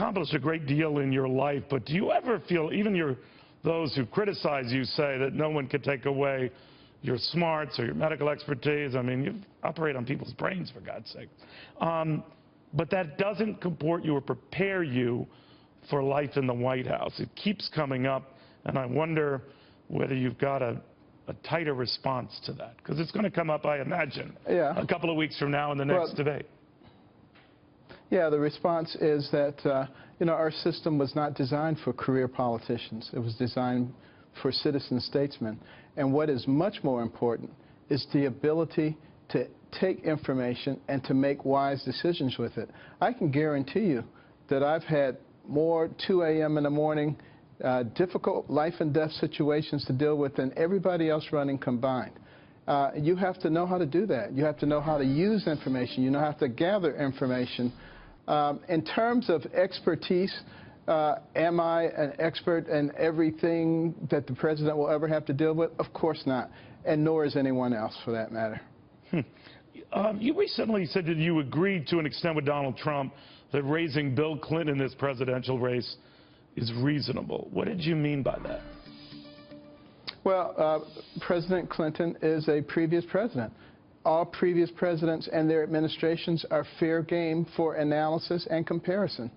accomplished a great deal in your life, but do you ever feel, even those who criticize you say that no one could take away your smarts or your medical expertise? I mean, you operate on people's brains, for God's sake. But that doesn't comport you or prepare you for life in the White House. It keeps coming up, and I wonder whether you've got a tighter response to that, because it's going to come up, I imagine, a couple of weeks from now in the next debate. Yeah, the response is that, our system was not designed for career politicians. It was designed for citizen statesmen. And what is much more important is the ability to take information and to make wise decisions with it. I can guarantee you that I've had more 2 a.m. in the morning difficult life and death situations to deal with than everybody else running combined. You have to know how to do that. You have to know how to use information. You know how to gather information. In terms of expertise, am I an expert in everything that the president will ever have to deal with? Of course not, and nor is anyone else, for that matter. You recently said that you agreed to an extent with Donald Trump that raising Bill Clinton in this presidential race is reasonable. What did you mean by that? Well, President Clinton is a previous president. All previous presidents and their administrations are fair game for analysis and comparison.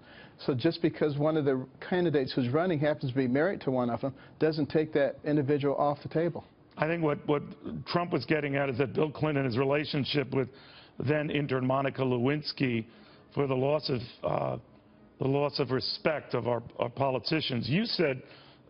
So just because one of the candidates who's running happens to be married to one of them doesn't take that individual off the table. I think what Trump was getting at is that Bill Clinton, his relationship with then intern Monica Lewinsky, for the loss of respect of our politicians. You said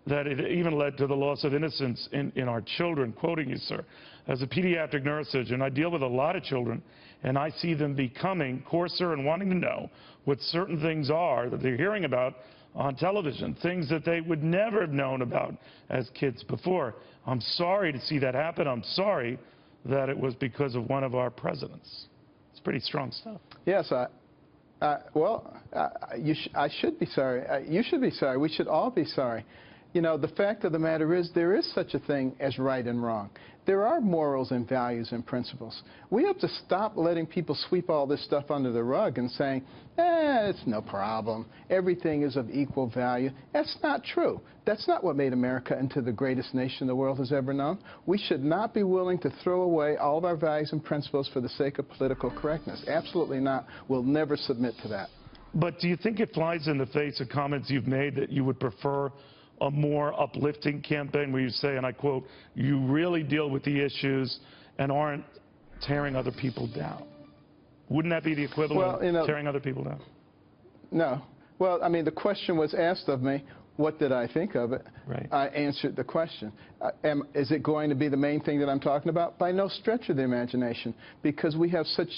that it even led to the loss of innocence in our children, quoting you, sir. As a pediatric neurosurgeon, I deal with a lot of children, and I see them becoming coarser and wanting to know what certain things are that they're hearing about on television, things that they would never have known about as kids before. I'm sorry to see that happen. I'm sorry that it was because of one of our presidents. It's pretty strong stuff. Yes, I should be sorry. You should be sorry. We should all be sorry. You know, the fact of the matter is there is such a thing as right and wrong. There are morals and values and principles. We have to stop letting people sweep all this stuff under the rug and saying, it's no problem. Everything is of equal value. That's not true. That's not what made America into the greatest nation the world has ever known. We should not be willing to throw away all of our values and principles for the sake of political correctness. Absolutely not. We'll never submit to that. But do you think it flies in the face of comments you've made that you would prefer a more uplifting campaign where you say, and I quote, you really deal with the issues and aren't tearing other people down? Wouldn't that be the equivalent of tearing other people down? No. Well, I mean, the question was asked of me, what did I think of it? Right. I answered the question. Is it going to be the main thing that I'm talking about? By no stretch of the imagination, because we have such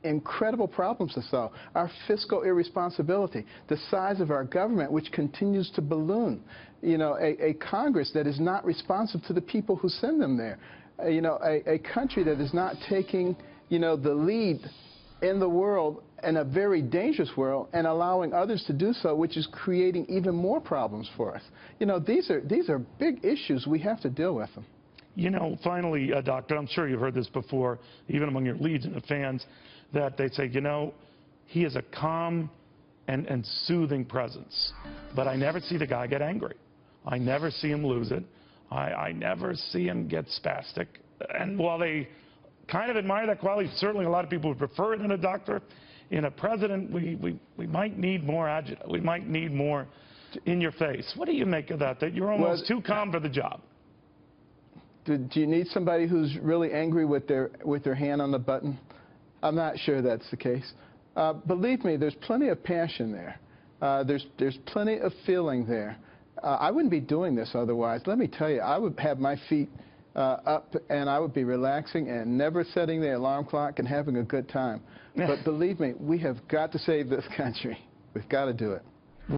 incredible problems to solve. Our fiscal irresponsibility, the size of our government, which continues to balloon, you know, a Congress that is not responsive to the people who send them there, you know, a country that is not taking, you know, the lead in the world, in a very dangerous world, and allowing others to do so, which is creating even more problems for us. You know, these are big issues. We have to deal with them. You know, finally, Doctor, I'm sure you've heard this before, even among your legion of fans, that they say, you know, he is a calm and soothing presence, but I never see the guy get angry. I never see him lose it. I never see him get spastic. And while they kind of admire that quality, certainly a lot of people would prefer it in a doctor. In a president, we might need more adjective. We might need more in your face. What do you make of that, that you're almost too calm for the job? Do you need somebody who's really angry with their hand on the button? I'm not sure that's the case. Believe me, there's plenty of passion there. There's plenty of feeling there. I wouldn't be doing this otherwise. Let me tell you, I would have my feet up and I would be relaxing and never setting the alarm clock and having a good time. But believe me, we have got to save this country. We've got to do it.